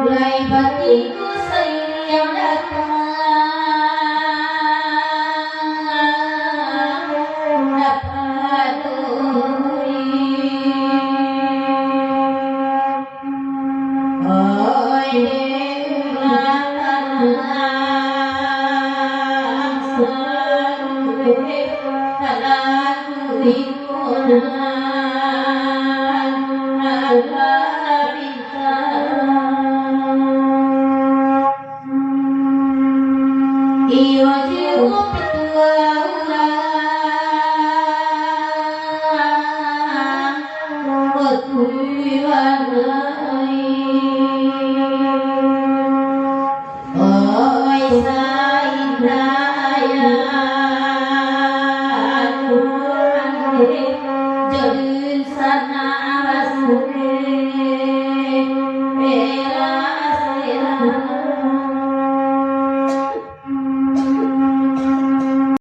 mulai batinku sayang datang dapat oi iyo jiwa petua ulang ketujuan oi saindaya jodin sana wasure